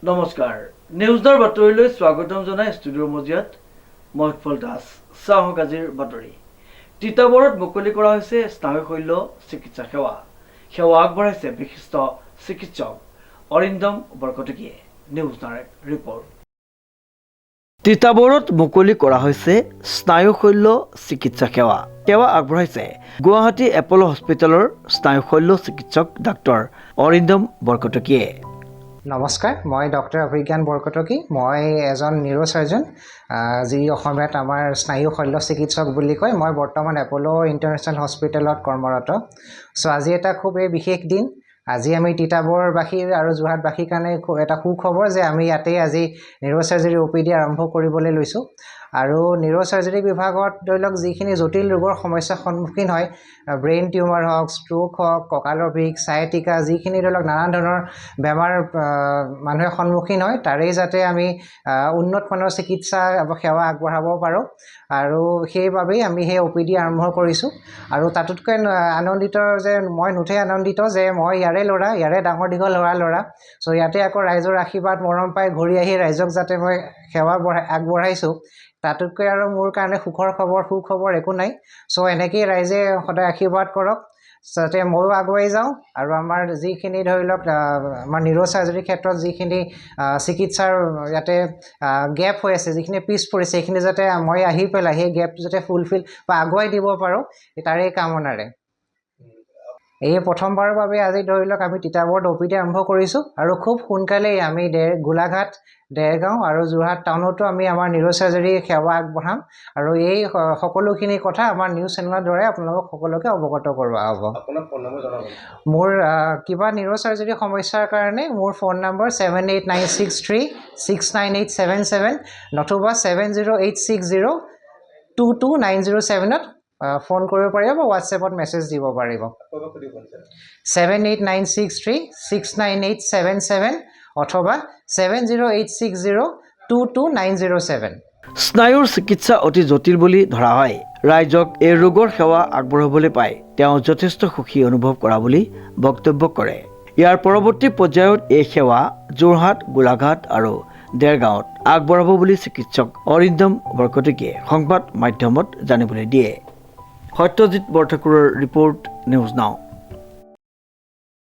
নমস্কাৰ নিউজৰ বাতৰিলৈ স্বাগতম জনাই ষ্টুডিঅ'ৰ মজিয়াত মই উৎপল দাস চাহক আজিৰ বাতৰি তিতাবৰত মুকলি কৰা হৈছে স্নায়ুশল্য চিকিৎসা সেৱা আগবঢ়াইছে বিশিষ্ট চিকিৎসক অৰিন্দম বৰকটকীয়ে নিউজ ডাইৰেক্ট ৰিপৰ্ট তিতাবৰত মুকলি কৰা হৈছে স্নায়ুশল্য চিকিৎসা সেৱা আগবঢ়াইছে গুৱাহাটী এপ'ল' হস্পিটেলৰ স্নায়ুশল্য চিকিৎসক ডাক্তৰ অৰিন্দম বৰকটকীয়ে নমস্কাৰ মই ডক্টৰ অভিজ্ঞান বৰকটকী মই এজন নিউৰোচাৰ্জন যি অসমীয়াত আমাৰ স্নায়ু শল্য চিকিৎসক বুলি কয় মই বৰ্তমান এপ'ল' ইণ্টাৰনেশ্যনেল হস্পিটেলত কৰ্মৰত সো আজি এটা খুব বিশেষ দিন আজি আমি তিতাবৰবাসীৰ আৰু যোৰহাটবাসীৰ কাৰণে এটা সুখবৰ যে আমি ইয়াতে আজি নিউৰোচাৰ্জাৰী OPD আৰম্ভ কৰিবলৈ লৈছোঁ আৰু নিউৰোচাৰ্জাৰী বিভাগত ধৰি লওক যিখিনি জটিল ৰোগৰ সমস্যাৰ সন্মুখীন হয় ব্ৰেইন টিউমাৰ হওক ষ্ট্ৰোক হওক কঁকালৰ বিষ সায়াটিকা যিখিনি ধৰি লওক নানান ধৰণৰ বেমাৰ মানুহে সন্মুখীন হয় তাৰেই যাতে আমি উন্নত মানৰ চিকিৎসা সেৱা আগবঢ়াব পাৰোঁ আৰু সেইবাবেই আমি সেই OPD আৰম্ভ কৰিছোঁ আৰু তাতোতকৈ আনন্দিত যে মই নুঠে আনন্দিত যে মই ইয়াৰে ডাঙৰ দীঘল ল'ৰা চ' ইয়াতে আকৌ ৰাইজৰ আশীৰ্বাদ মৰম পাই ঘূৰি আহি ৰাইজক যাতে মই সেৱা আগবঢ়াইছোঁ তাতোতকৈ আৰু মোৰ কাৰণে সুখবৰ একো নাই চ' এনেকেই ৰাইজে সদায় আশীৰ্বাদ কৰক যাতে ময়ো আগুৱাই যাওঁ আৰু আমাৰ যিখিনি ধৰি লওক আমাৰ নিউৰোচাৰ্জাৰীৰ ক্ষেত্ৰত যিখিনি চিকিৎসাৰ ইয়াতে গেপ হৈ আছে যিখিনি পিছ পৰিছে সেইখিনি যাতে মই আহি পেলাই সেই গেপটো যাতে ফুলফিল বা আগুৱাই দিব পাৰোঁ তাৰেই কামনাৰে এই প্ৰথমবাৰৰ বাবে আজি ধৰি লওক আমি তিতাবৰত OPD আৰম্ভ কৰিছোঁ আৰু খুব সোনকালেই আমি গোলাঘাট দেৰগাঁও আৰু যোৰহাট টাউনতো আমি আমাৰ নিউৰোচাৰ্জাৰী সেৱা আগবঢ়াম আৰু এই সকলোখিনি কথা আমাৰ নিউজ চেনেলৰ দ্বাৰা আপোনালোকক সকলোকে অৱগত কৰোৱা হ'ব মোৰ কিবা নিউৰোচাৰ্জাৰী সমস্যাৰ কাৰণে মোৰ ফোন নম্বৰ 7896369877 নতুবা 7086022907 ফোন কৰিব পাৰিব বা হোৱাটছএপত মেছেজ দিব পাৰিব 7896369877 অথবা 7086022907 স্নায়ুৰ চিকিৎসা অতি জটিল বুলি ধৰা হয় ৰাইজক এই ৰোগৰ সেৱা আগবঢ়াবলৈ পাই তেওঁ যথেষ্ট সুখী অনুভৱ কৰা বুলি বক্তব্য কৰে ইয়াৰ পৰৱৰ্তী পৰ্যায়ত এই সেৱা যোৰহাট গোলাঘাট আৰু দেৰগাঁৱত আগবঢ়াব বুলি চিকিৎসক অৰিন্দম বৰকটকীয়ে সংবাদ মাধ্যমত জানিবলৈ দিয়ে সত্যজিৎ বৰঠাকুৰৰ ৰিপৰ্ট নিউজ নাও